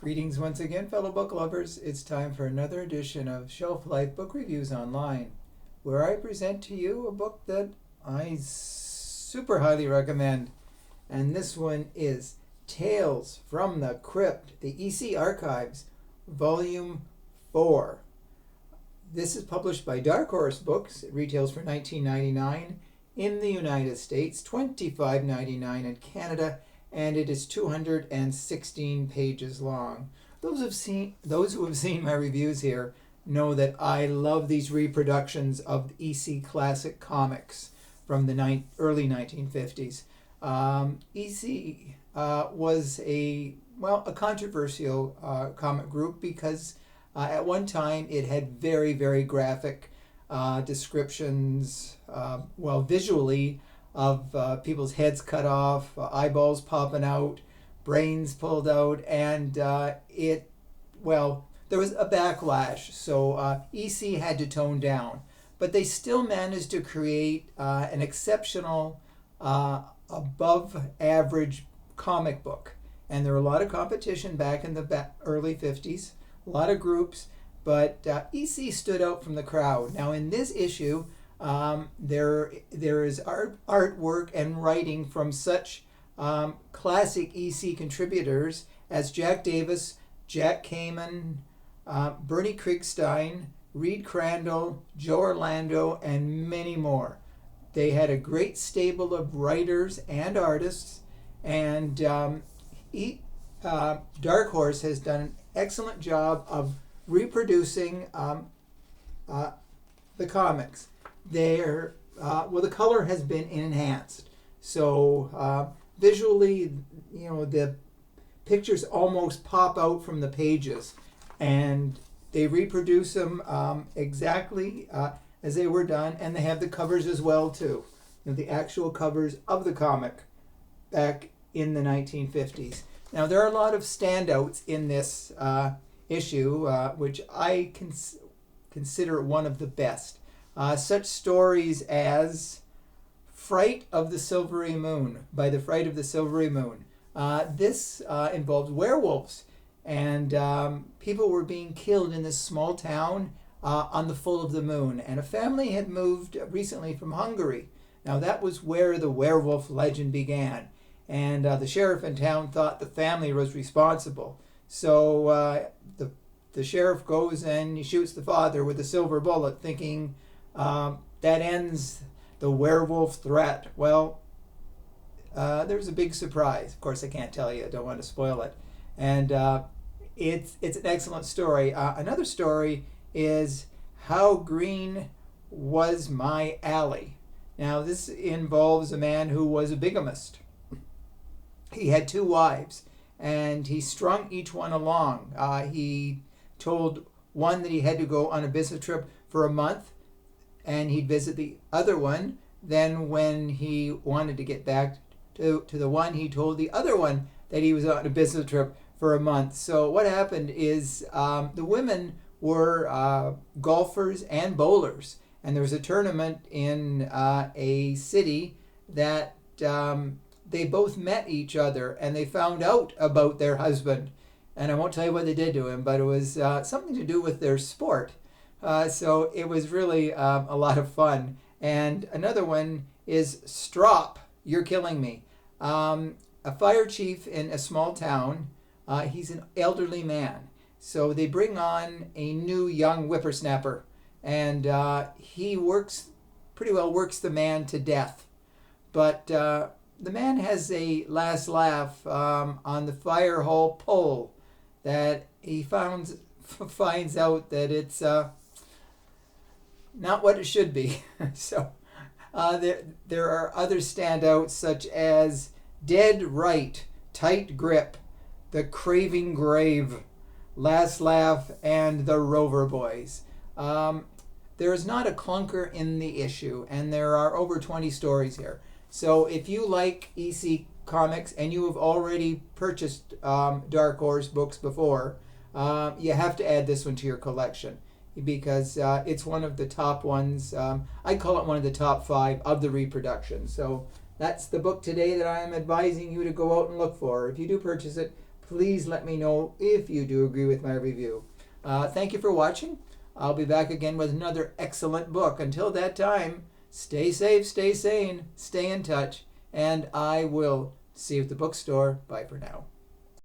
Greetings once again, fellow book lovers. It's time for another edition of Shelf Life Book Reviews Online, where I present to you a book that I super highly recommend. And this one is Tales from the Crypt, the EC Archives, Volume 4. This is published by Dark Horse Books. It retails for $19.99 in the United States, $25.99 in Canada, and it is 216 pages long. Those who have seen my reviews here know that I love these reproductions of EC classic comics from the early 1950s. EC was a controversial comic group because at one time it had very, very graphic descriptions, visually, of people's heads cut off, eyeballs popping out, brains pulled out, and there was a backlash. So EC had to tone down, but they still managed to create an exceptional, above average comic book. And there were a lot of competition back in the early 50s, a lot of groups, but EC stood out from the crowd. Now in this issue, there is artwork and writing from such classic EC contributors as Jack Davis, Jack Kamen, Bernie Krigstein, Reed Crandall, Joe Orlando, and many more. They had a great stable of writers and artists, and Dark Horse has done an excellent job of reproducing the comics. The color has been enhanced. So visually, the pictures almost pop out from the pages, and they reproduce them exactly as they were done, and they have the covers as well too. The actual covers of the comic back in the 1950s. Now there are a lot of standouts in this issue, which I consider one of the best. Such stories as Fright of the Silvery Moon, by the Fright of the Silvery Moon. This involves werewolves, and people were being killed in this small town on the full of the moon. And a family had moved recently from Hungary. Now that was where the werewolf legend began. And the sheriff in town thought the family was responsible. So the sheriff goes and he shoots the father with a silver bullet, thinking that ends the werewolf threat. Well, there's a big surprise. Of course, I can't tell you. I don't want to spoil it. And it's an excellent story. Another story is How Green Was My Alley. Now, this involves a man who was a bigamist. He had 2 wives, and he strung each one along. He told one that he had to go on a business trip for a month, and he'd visit the other one. Then when he wanted to get back to the one, he told the other one that he was on a business trip for a month. So what happened is the women were golfers and bowlers, and there was a tournament in a city that they both met each other, and they found out about their husband. And I won't tell you what they did to him, but it was something to do with their sport. So it was really a lot of fun. And another one is Strop, You're Killing Me. A fire chief in a small town, he's an elderly man. So they bring on a new young whippersnapper, and he works the man to death. But the man has a last laugh on the fire hall pole that he finds out that it's not what it should be. So there are other standouts such as Dead Right, Tight Grip, The Craving Grave, Last Laugh, and The Rover Boys. There is not a clunker in the issue, and there are over 20 stories here. So if you like EC comics and you have already purchased Dark Horse books before, you have to add this one to your collection because it's one of the top ones. I call it one of the top 5 of the reproduction. So that's the book today that I am advising you to go out and look for. If you do purchase it, Please let me know if you do agree with my review. Thank you for watching. I'll be back again with another excellent book. Until that time, stay safe, stay sane, stay in touch, and I will see you at the bookstore. Bye for now.